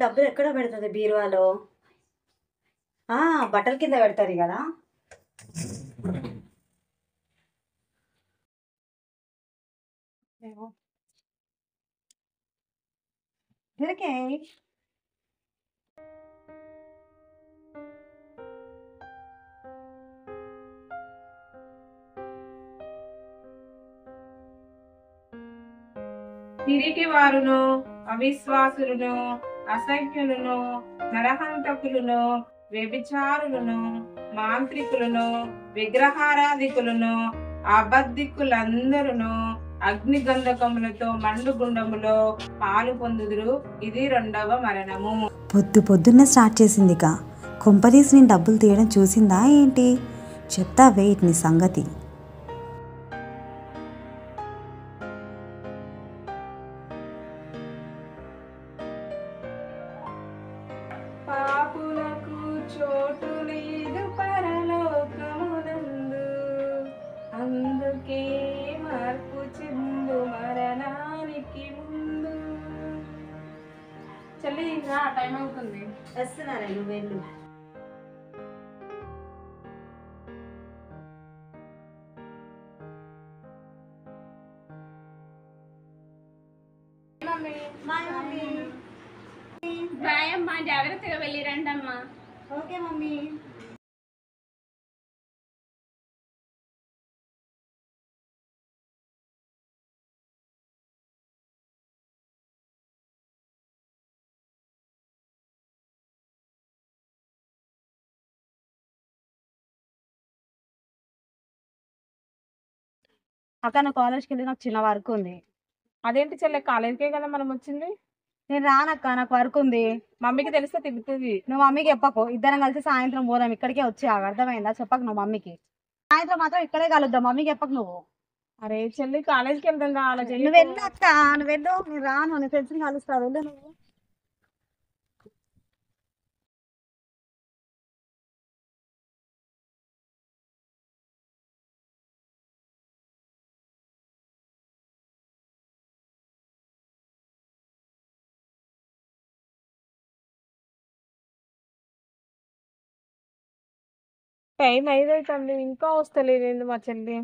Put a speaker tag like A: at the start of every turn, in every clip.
A: డబ్బులు ఎక్కడ పెడుతుంది బీరువాలో? బట్టల కింద పెడతారు కదా. దొరికే
B: తిరిగి వారును అవిశ్వాసులను అసహ్యులను నరహంతకులను వ్యభిచారులను మాంత్రికులను విగ్రహారాధికులను అబద్ధికులందరూ అగ్ని గంధకములతో మండుగుండములో పాలు పొందుదురు. ఇది 2వ మరణము.
A: పొద్దున్నే స్టార్ట్ చేసిందిగా. కొంపదీసి నేను డబ్బులు తీయడం చూసిందా ఏంటి? చెప్తా వెయిట్ నీ సంగతి.
B: పాపులకు చోటు లేదు పరలోకమునందు, అందుకే మార్పు చెందు మరణానికి ముందు. చెల్లి రా, టైం అవుతుంది.
A: వస్తున్నారా నువ్వు వెళ్ళు.
C: బాయ్ అమ్మా, జాగ్రత్తగా వెళ్ళిరండి అమ్మా.
A: Okay mummy. అక్క నా కాలేజ్కి వెళ్ళి నాకు చిన్న వర్క్ ఉంది.
B: అదేంటి చెల్లె, కాలేజీకే కదా మనం వచ్చింది.
A: నేను రానక్క, నాకు వర్క్ ఉంది.
B: మమ్మీకి తెలిస్తే తిరుగుతుంది.
A: నువ్వు మమ్మీకి చెప్పకు. ఇద్దరం కలిసి సాయంత్రం పోదాం. ఇక్కడికే వచ్చి అర్థమైందా? చెప్పకు నువ్వు మమ్మీకి. సాయంత్రం మాత్రం ఇక్కడే కలుద్దాం. మమ్మీకి చెప్పకు నువ్వు.
B: అరే చెల్లి, కాలేజీకి వెళ్తుందా? అలా
A: నువ్వు వెళ్ళు అక్క, నువ్వు వెళ్ళు. నేను రాను, నీ ఫ్రెండ్స్ని కలుస్తావు. వెళ్ళు నువ్వు.
B: టైం 5 అవుతుంది, ఇంకా వస్తలేదు మా చెల్లి.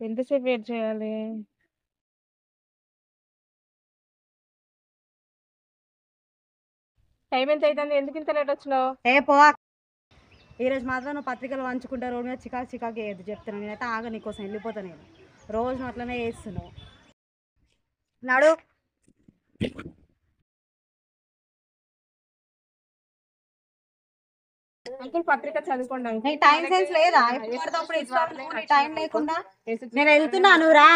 B: ఎంతసేపు వెయిట్ చేయాలి? టైం ఎంత అవుతుంది? ఎందుకు ఇంత లేట్ వచ్చినావు?
A: పో. ఈరోజు మాత్రం నువ్వు పత్రికలు పంచుకుంటా రోడ్డు మీద చికాకు వేయద్దు చెప్తున్నాను. నేనైతే ఆగ నీకోసం వెళ్ళిపోతా. నేను రోజు నువ్వు అట్లనే చేస్తున్నావు. నాడు
B: అంకుల్ పత్రిక చదువుకోండి అంకుల్.
A: నీకు టైం సెన్స్ లేదా? టైం లేకుండా నేను వెళ్తున్నాను. రా.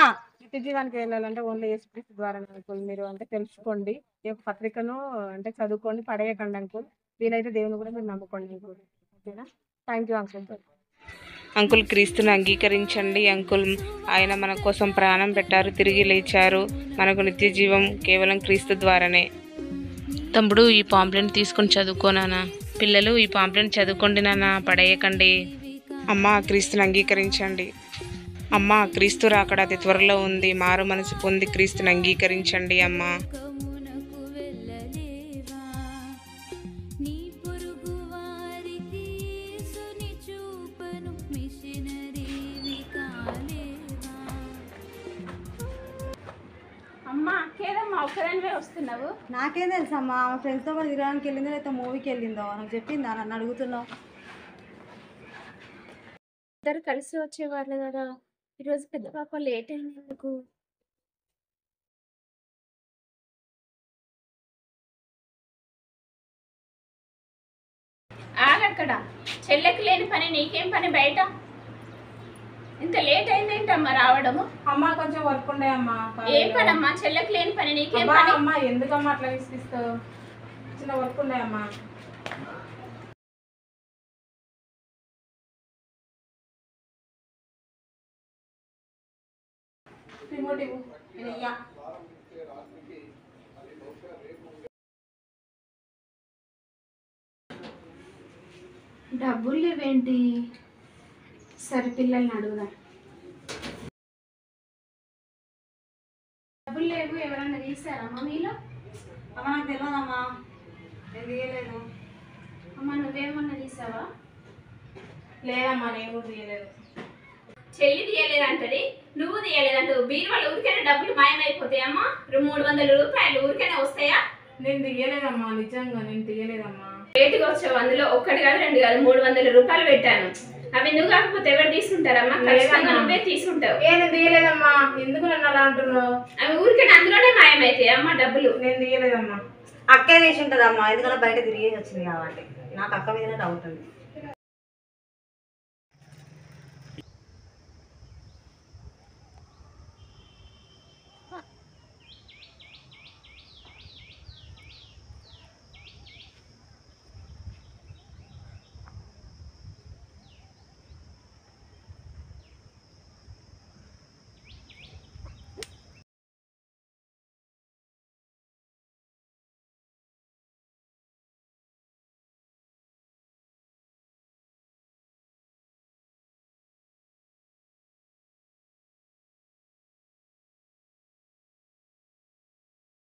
B: నిత్య జీవానికి వెళ్ళాలంటే ఓన్లీ యేసుక్రీస్తు ద్వారా అంకుల్. మీరు అంటే తెలుసుకోండి, ఈ యొక్క పత్రికను అంటే చదువుకోండి, పడేయకండి అంకుల్. వీలైతే దేవుని కూడా మీరు నమ్ముకోండి అంకుల్. ఓకేనా? Thank you uncle. అంకుల్, క్రీస్తుని అంగీకరించండి అంకుల్. ఆయన మన కోసం ప్రాణం పెట్టారు, తిరిగి లేచారు. మనకు నిత్య జీవం కేవలం క్రీస్తు ద్వారానే.
D: తమ్ముడు, ఈ పాంప్లెట్ తీసుకొని చదువుకోనానా. పిల్లలు, ఈ పాంప్లెట్ చదువుకోండి నాన్న, పడేయకండి.
B: అమ్మ, క్రీస్తుని అంగీకరించండి. అమ్మ, క్రీస్తు రాకడ అతి త్వరలో ఉంది. మారు మనసు పొంది క్రీస్తుని అంగీకరించండి అమ్మ.
C: అమ్మా, కేదమ్మా ఒక్కదానివే వస్తున్నావు?
A: నాకేం తెలుసమ్మా, మా ఫ్రెండ్స్తో కూడా తిరగడానికి వెళ్ళిందో లేకపోతే మూవీకి వెళ్ళిందో నాకు చెప్పిందా? నన్ను అడుగుతున్నావు.
C: ఇద్దరు కలిసి వచ్చేవాళ్ళు కదా, ఈరోజు పెద్ద పాప లేట్ అయింది ఎందుకు? ఆగక్కడ. చెల్లెకి లేని పని నీకేం పని బయట? ఇంత లేట్ అయింది ఏంటమ్మా రావడము?
B: అమ్మ, కొంచెం వర్క్ ఉండే అమ్మా.
C: ఏం పనమ్మా? చెల్లెకి లేని పని నీకేం పని?
B: అమ్మా, ఎందుకమ్మా అట్లా విసిగిస్తావు? చిన్న వర్క్ ఉండే అమ్మా.
C: డబ్బులు లేవేంటి? సరే పిల్లల్ని అడుగుదాం. డబ్బులు లేవు, ఎవరన్నా తీసారమ్మా మీలో?
A: అమ్మ నాకు తెలియదమ్మా, నేను తీయలేదు.
C: అమ్మ నువ్వేమన్నా తీసావా?
B: లేదమ్మా, నేను కూడా తీయలేదు.
C: చెల్లి తీయలేదంటది, నువ్వు తీయలేదంటావు. బీరువాళ్ళు ఊరికైనా డబ్బులు మాయమైపోతాయమ్మా? 300 రూపాయలు ఊరికైనా వస్తాయా?
B: నేను తీయలేదమ్మా, నిజంగా నేను తీయలేదమ్మా.
C: రేటుగా వచ్చావు, అందులో 1 కాదు 2 కాదు 300 రూపాయలు పెట్టాను. అవి నువ్వు కాకపోతే ఎవరు తీసుకుంటారమ్మా? ఖచ్చితంగా నువ్వే తీసుకుంటావు.
B: నేను తీయలేదమ్మా, ఎందుకు నన్ను అలా అంటున్నావు?
C: అవి ఊరికైనా అందులోనే మాయమైతాయి అమ్మా డబ్బులు.
B: నేను తీయలేదమ్మా.
A: అక్కే తీసి ఉంటుందమ్మా, ఎందుకంటే బయట తిరిగేసి వచ్చింది కాబట్టి. నాకు అక్క మీదనే డౌట్ ఉంది.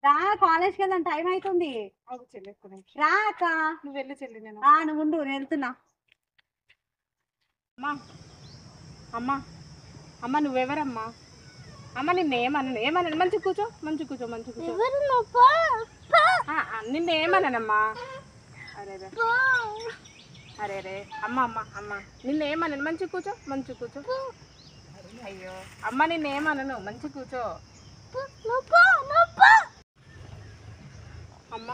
A: రా, కాలేజ్కి వెళ్దాం, టైం అవుతుంది. రా అక్క.
B: నువ్వు వెళ్ళి చెల్లి, నేను
A: నువ్వు ఉండు, నేను వెళ్తున్నా.
B: అమ్మా అమ్మా అమ్మ నువ్వెవరమ్మా? అమ్మ నిన్నేమన్నాను? మంచి కూర్చో, మంచి కూర్చో, మంచి కూర్చో. నిన్నేమన్నానమ్మా? అరే అరే రే అమ్మ అమ్మ అమ్మ నిన్నేమన్నాను? మంచి కూర్చో, మంచి కూర్చో. అయ్యో అమ్మ నిన్నేమన్నాను? మంచి కూర్చో. అమ్మ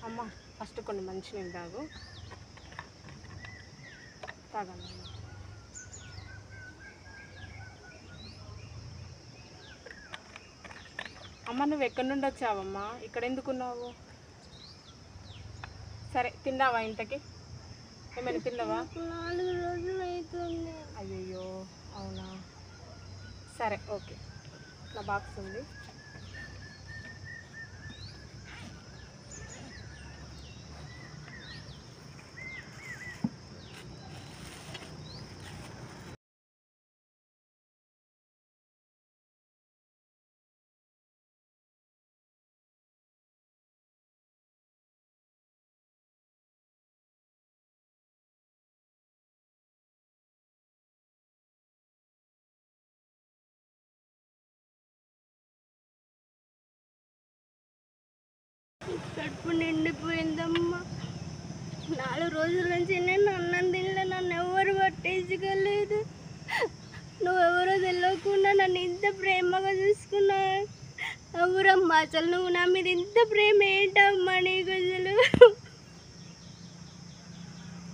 B: అమ్మ ఫస్ట్ కొన్ని మంచి నీళ్ళు తాగు. తాగమ్మా. అమ్మ నువ్వు ఎక్కడి నుండి వచ్చావమ్మా? ఇక్కడ ఎందుకున్నావు? సరే తిన్నావా? ఇంతకి ఏమైనా తిన్నావా?
E: 4 రోజులు అవుతుంది.
B: అయ్యయ్యో అవునా, సరే ఓకే. నా బాక్స్ ఉంది.
E: కడుపు నిండిపోయిందమ్మా. 4 రోజుల నుంచి నేను అన్నం తినలే, నన్ను ఎవరు పట్టించుకోలేదు. నువ్వెవరో తెలియకుండా నన్ను ఇంత ప్రేమగా చూసుకున్నా. ఎవరమ్మా అసలు నువ్వు? నా మీద ఇంత ప్రేమ ఏంటమ్మా నీకు అసలు?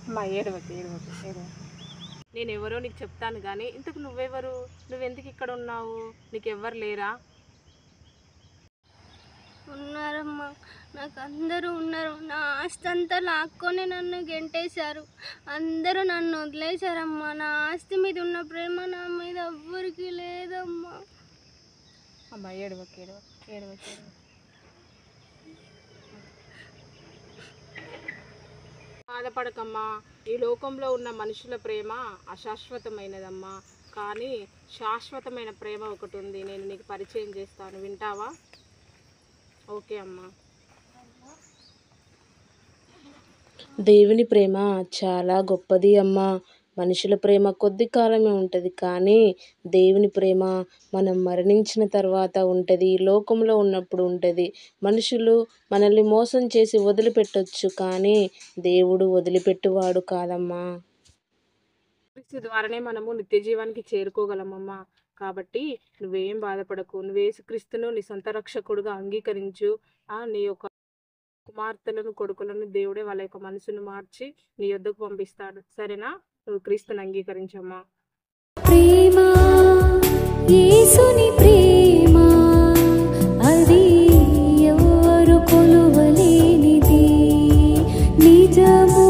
B: అమ్మా ఏడవకు. నేను ఎవరో నీకు చెప్తాను కానీ ఇంతకు నువ్వెవరు? నువ్వెందుకు ఇక్కడ ఉన్నావు? నీకు ఎవ్వరు లేరా?
E: ఉన్నారమ్మా, నాకు అందరూ ఉన్నారు. నా ఆస్తి అంతా లాక్కొని నన్ను గెంటేశారు. అందరూ నన్ను వదిలేశారమ్మా. నా ఆస్తి మీద ఉన్న ప్రేమ నా మీద ఎవ్వరికి లేదమ్మా.
B: అమ్మా ఏడవకు. బాధపడకమ్మా. ఈ లోకంలో ఉన్న మనుషుల ప్రేమ అశాశ్వతమైనదమ్మా, కానీ శాశ్వతమైన ప్రేమ ఒకటి ఉంది. నేను నీకు పరిచయం చేస్తాను, వింటావా? ఓకే అమ్మా.
D: దేవుని ప్రేమ చాలా గొప్పది అమ్మా. మనుషుల ప్రేమ కొద్ది కాలమే ఉంటుంది, కానీ దేవుని ప్రేమ మనం మరణించిన తర్వాత ఉంటుంది, లోకంలో ఉన్నప్పుడు ఉంటుంది. మనుషులు మనల్ని మోసం చేసి వదిలిపెట్టొచ్చు, కానీ దేవుడు వదిలిపెట్టువాడు కాదమ్మా.
B: క్రీస్తు ద్వారానే మనము నిత్య జీవానికి చేరుకోగలమమ్మా. కాబట్టి నువ్వేం బాధపడకు. నువ్వు యేసుక్రీస్తును నీ సొంత రక్షకుడుగా అంగీకరించు. నీ యొక్క కుమార్తెలను కొడుకులను దేవుడే వాళ్ళ యొక్క మనసును మార్చి నీ యొద్దకు పంపిస్తాడు. సరేనా? నువ్వు క్రీస్తుని అంగీకరించమ్మా.
F: ప్రేమ యేసుని ప్రేమ అది ఎవరు కొలువలేనిది, నిజము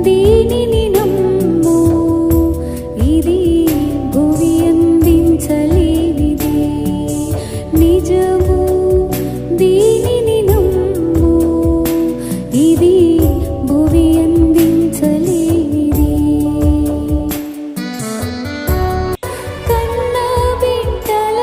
F: దీనిని నమ్ము, ఇది భువి అందించలేనిది, నిజము దీనిని నమ్ము, ఇది భువి అందించలేనిది. కన్న బిడ్డల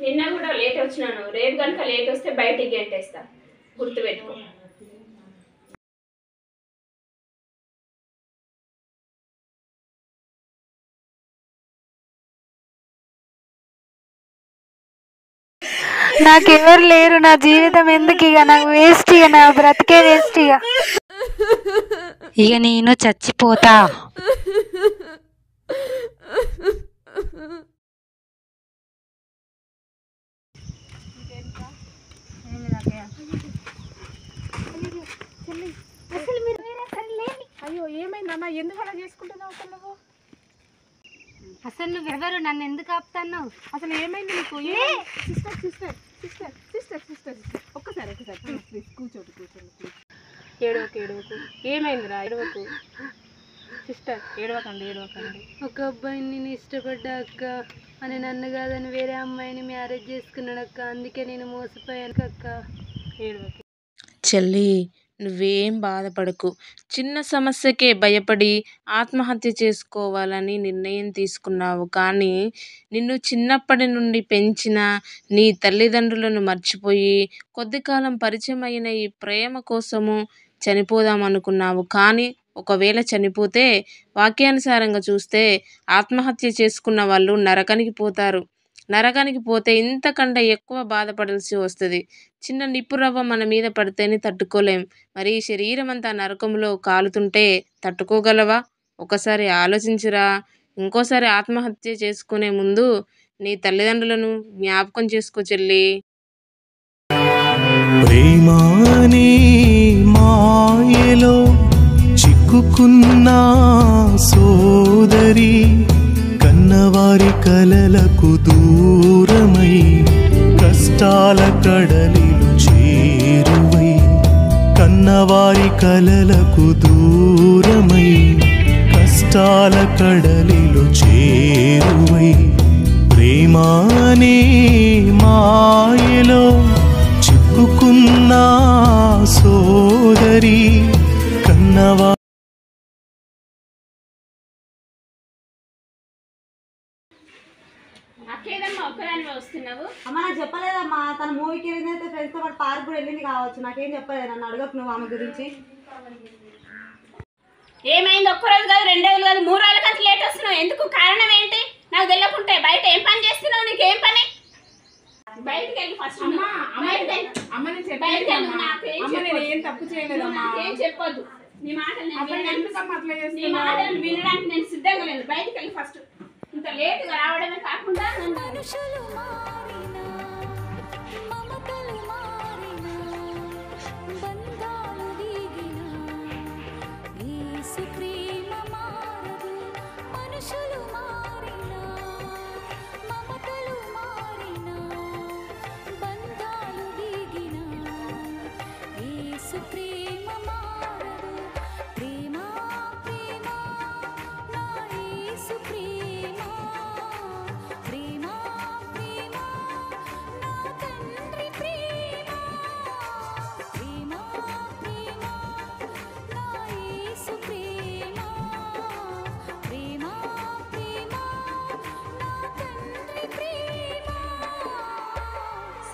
C: నిన్న కూడా లేట్ వచ్చినాను, రేపు కనుక లేట్ వస్తే బయటికి గంటేస్తా, గుర్తుపెట్టుకో.
E: నాకెవరు లేరు, నా జీవితం ఎందుకు ఇక, నాకు వేస్ట్ ఇక, నా బ్రతికే వేస్ట్ ఇక నేను చచ్చిపోతా.
B: అయ్యో ఏమైందమ్మా, ఎందుకు అలా చేసుకుంటున్నావు అసలు నువ్వు?
E: అసలు నువ్వెవరు, నన్ను ఎందుకు ఆపుతున్నావు?
B: అసలు ఏమైంది నీకు? Sister sister sister sister sister ఒక్కసారి ప్లీజ్ కూర్చోండి ప్లీజ్. ఏడవకు ఏమైందిరా? ఏడవకు సిస్టర్, ఏడవకండి.
E: ఒక అబ్బాయిని నేను ఇష్టపడ్డా అక్క, అని నన్ను కాదని వేరే అమ్మాయిని మ్యారేజ్ చేసుకున్నాడు అక్క, అందుకే నేను మోసపోయాను అక్క.
B: ఏడవకు
D: చెల్లి, నువ్వేం బాధపడకు. చిన్న సమస్యకే భయపడి ఆత్మహత్య చేసుకోవాలని నిర్ణయం తీసుకున్నావు, కానీ నిన్ను చిన్నప్పటి నుండి పెంచిన నీ తల్లిదండ్రులను మర్చిపోయి కొద్ది కాలం పరిచయం అయిన ఈ ప్రేమ కోసము చనిపోదామనుకున్నావు. కానీ ఒకవేళ చనిపోతే వాక్యానుసారంగా చూస్తే ఆత్మహత్య చేసుకున్న వాళ్ళు నరకానికి పోతారు. నరకానికి పోతే ఇంతకంటే ఎక్కువ బాధపడాల్సి వస్తుంది. చిన్న నిప్పురవ్వ మన మీద పడితేనే తట్టుకోలేం, మరి శరీరం అంతా నరకంలో కాలుతుంటే తట్టుకోగలవా? ఒకసారి ఆలోచించురా. ఇంకోసారి ఆత్మహత్య చేసుకునే ముందు నీ తల్లిదండ్రులను జ్ఞాపకం చేసుకో చెల్లి.
G: ప్రేమాని మాయలో చిక్కుకున్న సోదరి, కన్నవారి కలలకు దూరమై కష్టాల కడలిలు చేరువై, కన్నవారి కలలకు దూరమై కష్టాల కడలిలు చేరువై, ప్రేమానే మాయలో చిక్కుకున్న సోదరి, కన్నవా
C: అక్కేదమ్మా ఒక్కదానివే వస్తున్నావు?
A: అమ్మ నాకు చెప్పలేదమ్మా, తన మూవీకి వెళ్ళిందైతే ఫ్రెండ్స్తో పాటు పార్క్ కూడా వెళ్ళింది కావచ్చు, నాకేం చెప్పలేదు. నన్ను అడగకు నువ్వు ఆమె గురించి.
C: ఏమైంది? ఒక్కరోజు కాదు, 2 రోజులు కాదు, 3 రోజుల కంటే లేట్ వస్తున్నావు. ఎందుకు? కారణం ఏంటి? నాకు తెలియకుంటే బయట ఏం పని చేస్తున్నావు? నీకేం పని? బయటకు వెళ్ళి ఫస్ట్.
B: ఏం తప్పు చేయలేదమ్మా.
C: ఏం చెప్పొద్దు. నీ మాటలు వినడానికి నేను సిద్ధంగా లేదు. బయటకు వెళ్ళి ఫస్ట్. ఇంత లేటుగా రావడమే కాకుండా
F: మనుషులు మారినా, మమతలు మారినా, బంధాలు దిగినా, యేసు ప్రేమ మారదు. మనుషులు మారినా, మమతలు మారినా, బంధాలు దిగినా, యేసు ప్రేమ మారదు. ప్రేమ ప్రేమ నా యేసు ప్రేమ, ప్రేమ ప్రేమ నా తండ్రి ప్రేమ, ప్రేమ ప్రేమ నా యేసు ప్రేమ, ప్రేమ ప్రేమ నా తండ్రి ప్రేమ.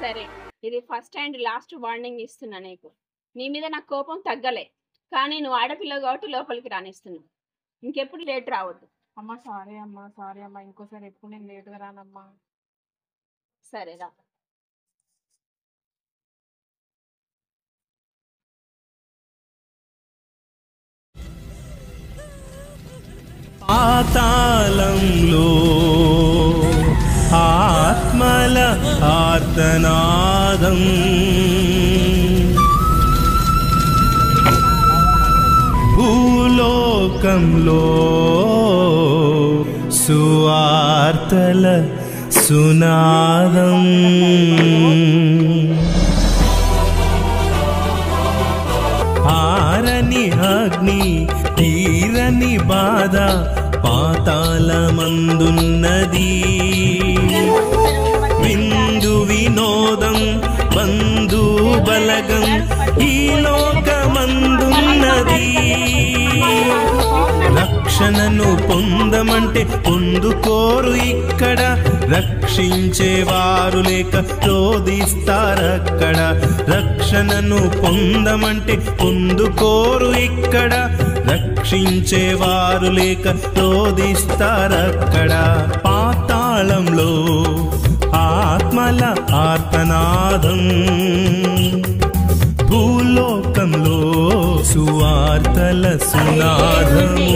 C: సరే, ఇది ఫస్ట్ అండ్ లాస్ట్ వార్నింగ్ ఇస్తున్నా నీకు. నీ మీద నాకు కోపం తగ్గలే, కానీ నువ్వు ఆడపిల్ల కాబట్టి లోపలికి రానిస్తున్నావు. ఇంకెప్పుడు లేట్ రావద్దు.
B: అమ్మా సారీ అమ్మా, ఇంకోసారి ఎప్పుడు నేను లేటుగా రానమ్మా.
C: సరేరా.
G: పాతాళంలో ఆత్మల ఆర్తనాదం, భూలోకంలో సువార్తల సునాదం, ఆరని అగ్ని తీరని బాధ పాతాళమందున్నది, విందు వినోదం బంధు బలగం ఈ లోకమందున్నది, రక్ష రక్షణను పొందమంటే పొందుకోరు ఇక్కడ, రక్షించేవారు లేక రోధిస్తారక్కడ. రక్షణను పొందమంటే పొందుకోరు ఇక్కడ, రక్షించేవారు లేక రోధిస్తారక్కడ. పాతాళంలో ఆత్మల ఆర్తనాదం, భూలోకంలో సువార్తల సునాదము.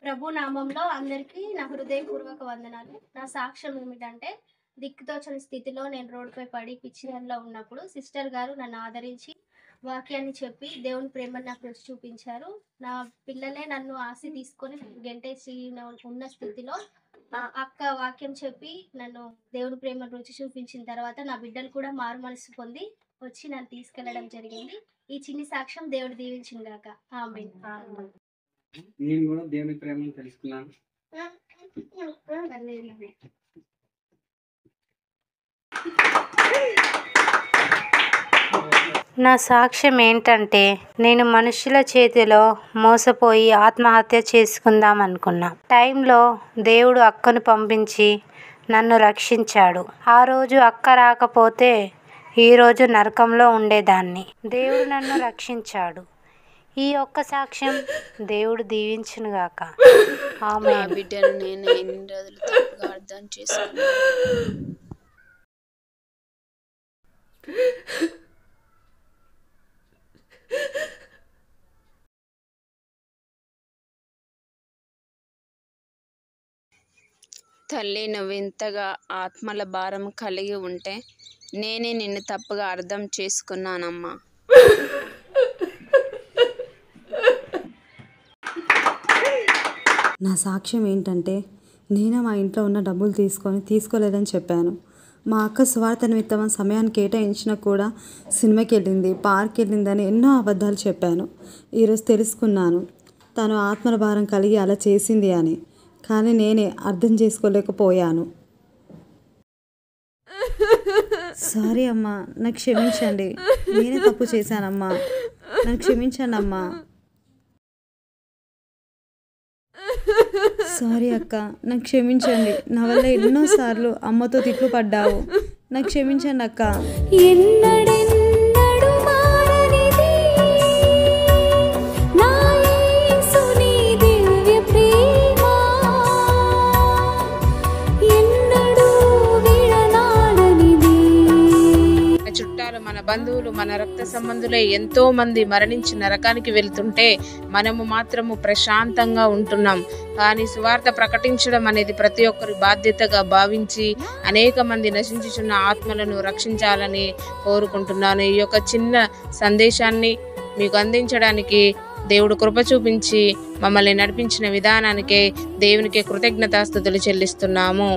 E: ప్రభు నామంలో అందరికీ నా హృదయపూర్వక వందనాలు. నా సాక్ష్యం ఏమిటంటే, దిక్కుతోచని స్థితిలో నేను రోడ్డుపై పడి పిచ్చిదానిలో ఉన్నప్పుడు సిస్టర్ గారు నన్ను ఆదరించి వాక్యాన్ని చెప్పి దేవుని ప్రేమను నాకు రుచి చూపించారు. నా పిల్లలే నన్ను ఆశ తీసుకొని గెంటేసి ఉన్న స్థితిలో అక్క వాక్యం చెప్పి నన్ను దేవుని ప్రేమను రుచి చూపించిన తర్వాత నా బిడ్డలు కూడా మారు మనసు పొంది వచ్చి నన్ను తీసుకెళ్లడం జరిగింది. ఈ చిన్ని సాక్ష్యం దేవుడు దీవించిన గాక. ఆమేన్.
H: నేను కూడా దేవుని ప్రేమను తెలుసుకున్నాను.
I: నా సాక్ష్యం ఏంటంటే, నేను మనుషుల చేతిలో మోసపోయి ఆత్మహత్య చేసుకుందాం అనుకున్నా టైంలో దేవుడు అక్కను పంపించి నన్ను రక్షించాడు. ఆ రోజు అక్క రాకపోతే ఈరోజు నరకంలో ఉండేదాన్ని. దేవుడు నన్ను రక్షించాడు. ఈ ఒక్క సాక్ష్యం దేవుడు దీవించునుగాక. ఆమేన్.
J: బిడ్డను నేను ఎన్ని రోజులు తప్పుగా అర్థం చేసుకున్నాను. తల్లి, నువ్వు ఇంతగా ఆత్మల భారం కలిగి ఉంటే నేనే నిన్ను తప్పుగా అర్థం చేసుకున్నానమ్మా.
A: నా సాక్ష్యం ఏంటంటే, నేను మా ఇంట్లో ఉన్న డబ్బులు తీసుకోలేదని చెప్పాను. మా అక్క సువార్త నిమిత్తం సమయాన్ని కేటాయించినా కూడా సినిమాకి వెళ్ళింది, పార్క్ వెళ్ళిందని ఎన్నో అబద్ధాలు చెప్పాను. ఈరోజు తెలుసుకున్నాను తను ఆత్మల భారం కలిగి అలా చేసింది అని. కానీ నేనే అర్థం చేసుకోలేకపోయాను. సారీ అమ్మా, నాకు క్షమించండి. నేనే తప్పు చేశానమ్మా, నాకు క్షమించండి అమ్మా. సారీ అక్క, నాకు క్షమించండి. నా వల్ల ఎన్నోసార్లు అమ్మతో తిట్లు పడ్డావు, నాకు క్షమించండి అక్క.
D: మన బంధువులు, మన రక్త సంబంధులే ఎంతో మంది మరణించి నరకానికి వెళ్తుంటే మనము మాత్రము ప్రశాంతంగా ఉంటున్నాం. కానీ సువార్త ప్రకటించడం అనేది ప్రతి ఒక్కరి బాధ్యతగా భావించి అనేక మంది నశించుచున్న ఆత్మలను రక్షించాలని కోరుకుంటున్నాను. ఈ యొక్క చిన్న సందేశాన్ని మీకు అందించడానికి దేవుడు కృప చూపించి మమ్మల్ని నడిపించిన విధానానికే దేవునికి కృతజ్ఞతాస్తుతులు చెల్లిస్తున్నాము.